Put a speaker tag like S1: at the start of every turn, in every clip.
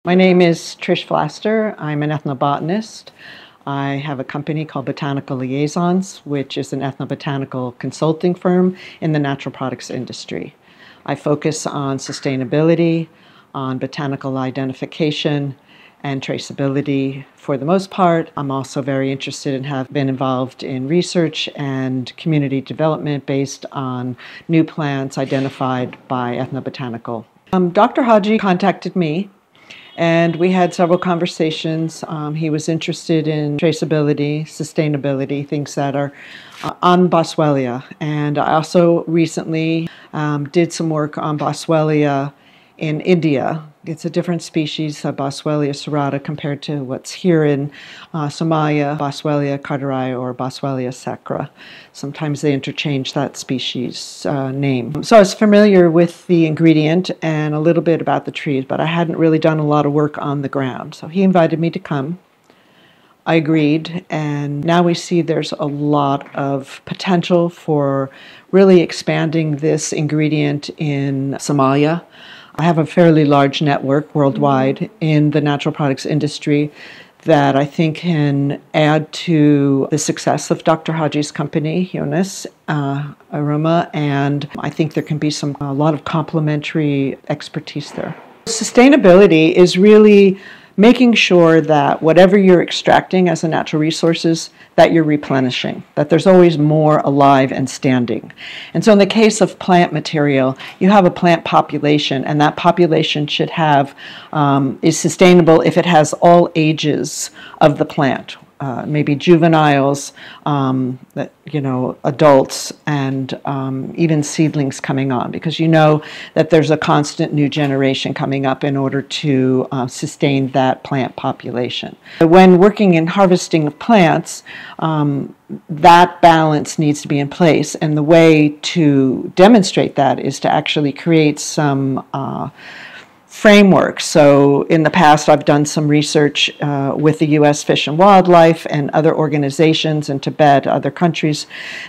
S1: My name is Trish Flaster. I'm an ethnobotanist. I have a company called Botanical Liaisons, which is an ethnobotanical consulting firm in the natural products industry. I focus on sustainability, on botanical identification, and traceability for the most part. I'm also very interested and have been involved in research and community development based on new plants identified by ethnobotanical. Dr. Haji contacted me and we had several conversations. He was interested in traceability, sustainability, things that are on Boswellia. And I also recently did some work on Boswellia in India. It's a different species, Boswellia serrata, compared to what's here in Somalia, Boswellia carteri or Boswellia sacra. Sometimes they interchange that species name. So I was familiar with the ingredient and a little bit about the trees, but I hadn't really done a lot of work on the ground. So he invited me to come. I agreed, and now we see there's a lot of potential for really expanding this ingredient in Somalia. I have a fairly large network worldwide in the natural products industry that I think can add to the success of Dr. Haji's company, Jonas Aroma, and I think there can be a lot of complementary expertise there. Sustainability is really making sure that whatever you're extracting as a natural resources, that you're replenishing, that there's always more alive and standing. And so in the case of plant material, you have a plant population, and that population should have, is sustainable if it has all ages of the plant. Maybe juveniles, adults, and even seedlings coming on, because you know that there's a constant new generation coming up in order to sustain that plant population. When working in harvesting of plants, that balance needs to be in place, and the way to demonstrate that is to actually create some framework. So in the past, I've done some research with the U.S. Fish and Wildlife and other organizations in Tibet, other countries,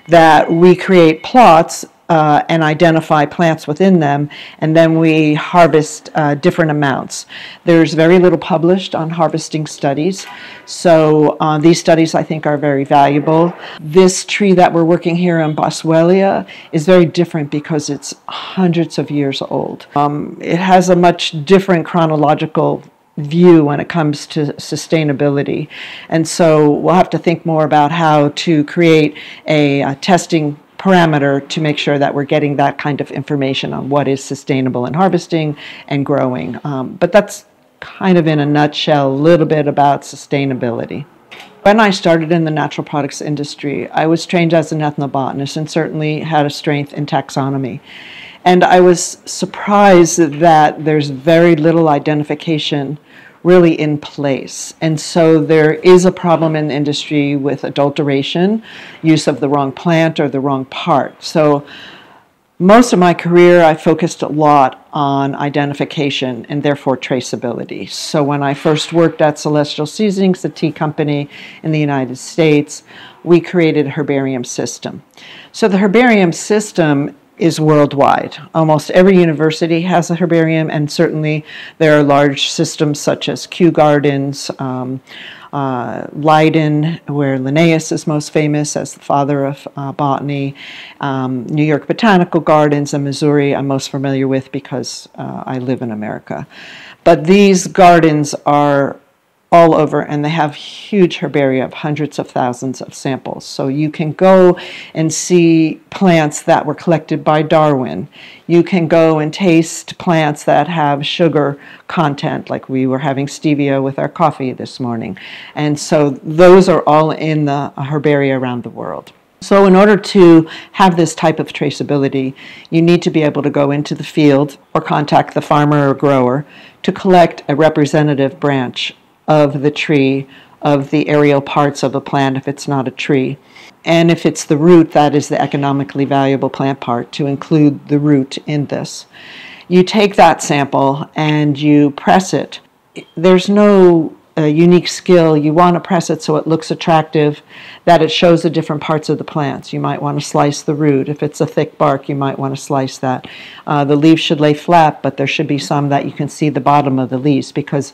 S1: that we create plots and identify plants within them, and then we harvest different amounts. There's very little published on harvesting studies, so these studies I think are very valuable. This tree that we're working here on Boswellia is very different because it's hundreds of years old. It has a much different chronological view when it comes to sustainability, and so we'll have to think more about how to create a testing parameter to make sure that we're getting that kind of information on what is sustainable in harvesting and growing. But that's kind of in a nutshell a little bit about sustainability. When I started in the natural products industry, I was trained as an ethnobotanist and certainly had a strength in taxonomy. And I was surprised that there's very little identification really in place. And so there is a problem in the industry with adulteration, use of the wrong plant or the wrong part. So most of my career, I focused a lot on identification and therefore traceability. So when I first worked at Celestial Seasonings, the tea company in the United States, we created a herbarium system. So the herbarium system is worldwide. Almost every university has a herbarium, and certainly there are large systems such as Kew Gardens, Leiden, where Linnaeus is most famous as the father of botany, New York Botanical Gardens, and Missouri I'm most familiar with because I live in America. But these gardens are all over, and they have huge herbaria of hundreds of thousands of samples. So you can go and see plants that were collected by Darwin. You can go and taste plants that have sugar content, like we were having stevia with our coffee this morning. And so those are all in the herbaria around the world. So in order to have this type of traceability, you need to be able to go into the field or contact the farmer or grower to collect a representative branch of the tree, of the aerial parts of a plant if it's not a tree. And if it's the root, that is the economically valuable plant part, to include the root in this. You take that sample and you press it. There's no a unique skill, you want to press it so it looks attractive, that it shows the different parts of the plants. You might want to slice the root. If it's a thick bark, you might want to slice that. The leaves should lay flat, but there should be some that you can see the bottom of the leaves, because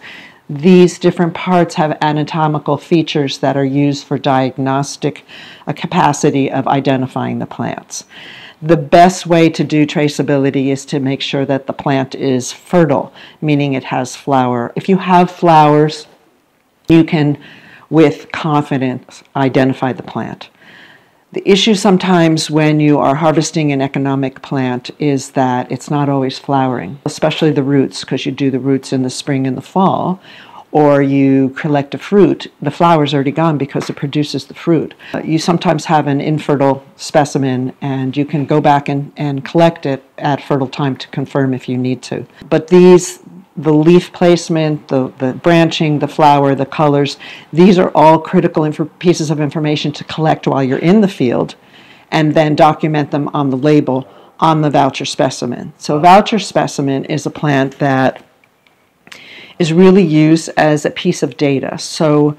S1: these different parts have anatomical features that are used for diagnostic capacity of identifying the plants. The best way to do traceability is to make sure that the plant is fertile, meaning it has flower. If you have flowers, you can, with confidence, identify the plant. The issue sometimes when you are harvesting an economic plant is that it's not always flowering, especially the roots, because you do the roots in the spring and the fall, or you collect a fruit, the flower's already gone because it produces the fruit. You sometimes have an infertile specimen, and you can go back and collect it at fertile time to confirm if you need to. But the leaf placement, the branching, the flower, the colors, these are all critical pieces of information to collect while you're in the field, and then document them on the label on the voucher specimen. So a voucher specimen is a plant that is really used as a piece of data. So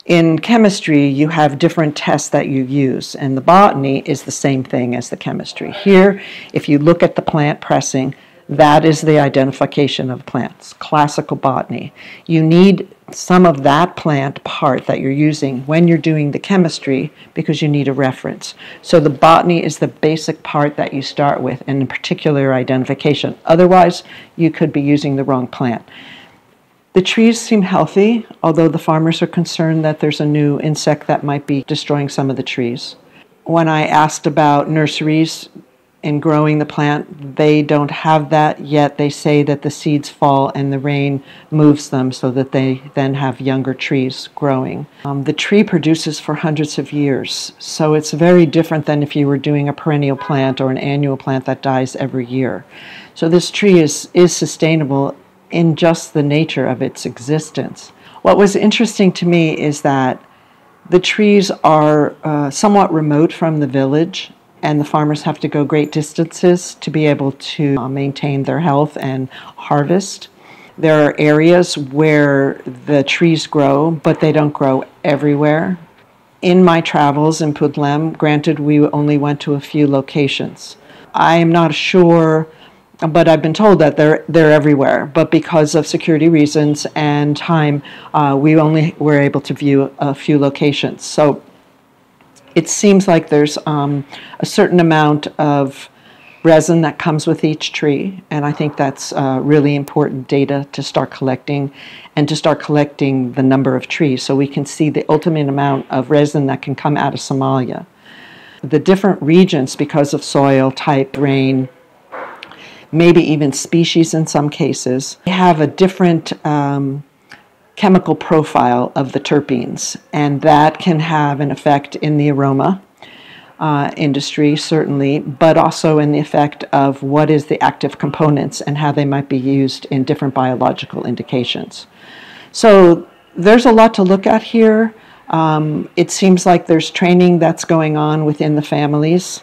S1: in chemistry, you have different tests that you use, and the botany is the same thing as the chemistry. Here, if you look at the plant pressing, that is the identification of plants, classical botany. You need some of that plant part that you're using when you're doing the chemistry because you need a reference. So the botany is the basic part that you start with, and in particular identification. Otherwise, you could be using the wrong plant. The trees seem healthy, although the farmers are concerned that there's a new insect that might be destroying some of the trees. When I asked about nurseries in growing the plant, they don't have that yet. They say that the seeds fall and the rain moves them so that they then have younger trees growing. The tree produces for hundreds of years, so it's very different than if you were doing a perennial plant or an annual plant that dies every year. So this tree is sustainable in just the nature of its existence. What was interesting to me is that the trees are somewhat remote from the village, and the farmers have to go great distances to be able to maintain their health and harvest. There are areas where the trees grow, but they don't grow everywhere. In my travels in Puntland, granted we only went to a few locations. I am not sure, but I've been told that they're everywhere. But because of security reasons and time, we only were able to view a few locations. So it seems like there's a certain amount of resin that comes with each tree, and I think that's really important data to start collecting, and to start collecting the number of trees so we can see the ultimate amount of resin that can come out of Somalia. The different regions, because of soil type, rain, maybe even species in some cases, have a different chemical profile of the terpenes, and that can have an effect in the aroma industry, certainly, but also in the effect of what is the active components and how they might be used in different biological indications. So there's a lot to look at here. It seems like there's training that's going on within the families.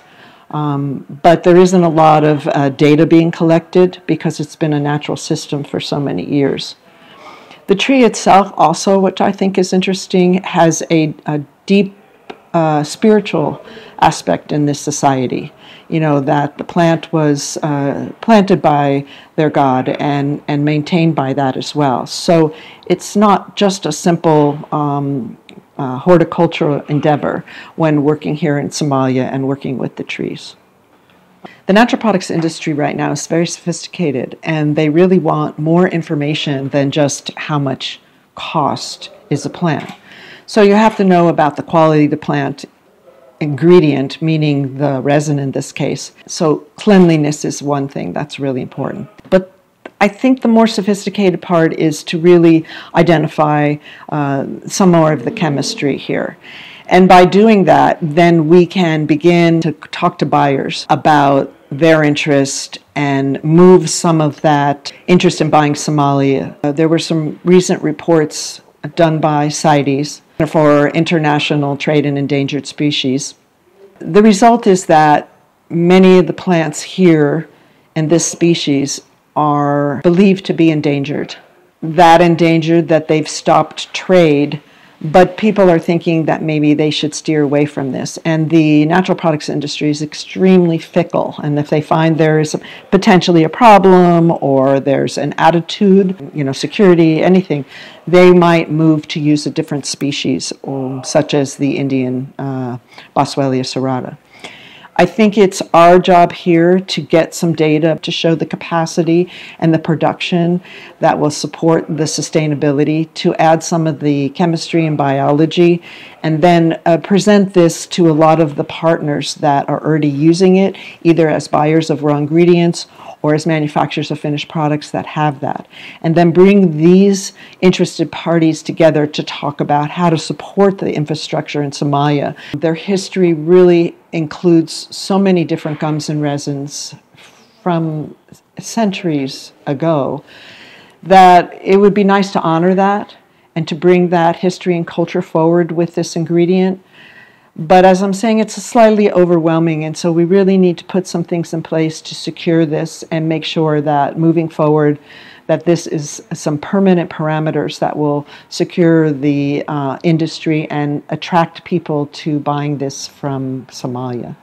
S1: But there isn't a lot of data being collected because it's been a natural system for so many years. The tree itself also, which I think is interesting, has a deep spiritual aspect in this society. You know, that the plant was planted by their god and maintained by that as well. So it's not just a simple horticultural endeavor when working here in Somalia and working with the trees. The natural products industry right now is very sophisticated, and they really want more information than just how much cost is a plant. So you have to know about the quality of the plant ingredient, meaning the resin in this case. So cleanliness is one thing that's really important. But I think the more sophisticated part is to really identify some more of the chemistry here. And by doing that, then we can begin to talk to buyers about their interest and move some of that interest in buying Somalia. There were some recent reports done by CITES for International Trade in Endangered Species. The result is that many of the plants here in this species are believed to be endangered. that endangered that they've stopped trade, but people are thinking that maybe they should steer away from this. And the natural products industry is extremely fickle, and if they find there is potentially a problem or there's an attitude, security, anything, they might move to use a different species, such as the Indian Boswellia serrata. I think it's our job here to get some data to show the capacity and the production that will support the sustainability, to add some of the chemistry and biology, and then present this to a lot of the partners that are already using it, either as buyers of raw ingredients or as manufacturers of finished products that have that. And then bring these interested parties together to talk about how to support the infrastructure in Somalia. Their history really includes so many different gums and resins from centuries ago that it would be nice to honor that and to bring that history and culture forward with this ingredient. But as I'm saying, it's slightly overwhelming, and so we really need to put some things in place to secure this and make sure that moving forward that this is some permanent parameters that will secure the industry and attract people to buying this from Somalia.